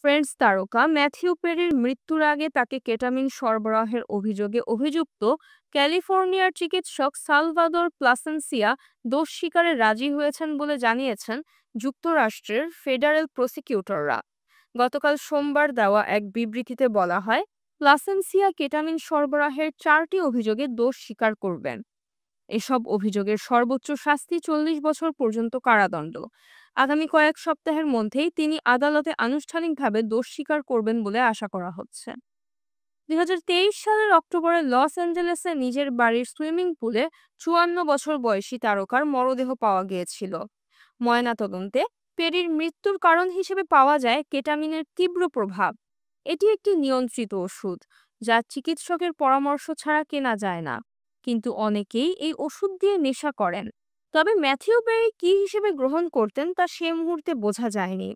Friends তারকা Matthew পেরির মৃত্যুর আগে তাকে কেটামিন সরবরাহের অভিযোগে অভিযুক্ত ক্যালিফোর্নিয়ার চিকিৎসক সালভাদর প্লাসেন্সিয়া দোষ স্বীকারে রাজি হয়েছেন বলে জানিয়েছেন যুক্তরাষ্ট্রের ফেডারেল প্রসিকিউটররা। গতকাল সোমবার দেওয়া এক বিবৃতিতে বলা হয়, প্লাসেন্সিয়া কেটামিন সরবরাহের 4টি অভিযোগে দোষ স্বীকার করবেন। এসব অভিযোগের সর্বোচ্চ শাস্তি 40 বছর পর্যন্ত কারাদণ্ড। আগামী কয়েক সপ্তাহের মধ্যেই তিনি আদালতে আনুষ্ঠানিকভাবে দোষ স্বীকার করবেন বলে আশা করা হচ্ছে। 2023 সালের অক্টোবরে লস অ্যাঞ্জেলেসে নিজের বাড়ির সুইমিং পুলে 54 বছর বয়সী তারকার মরদেহ পাওয়া গিয়েছিল। ময়নাতদন্তে পেরির মৃত্যুর কারণ হিসেবে পাওয়া যায় কেটামিনের তীব্র প্রভাব। এটি একটি নিয়ন্ত্রিত ওষুধ, যা চিকিৎসকের পরামর্শ ছাড়া কেনা যায় না। কিন্তু অনেকেই এই ওষুধ দিয়ে নেশা করেন। তবে ম্যাথিউ পেরি কী হিসেবে গ্রহণ করতেন তা সে মুহূর্তে বোঝা যায়নি।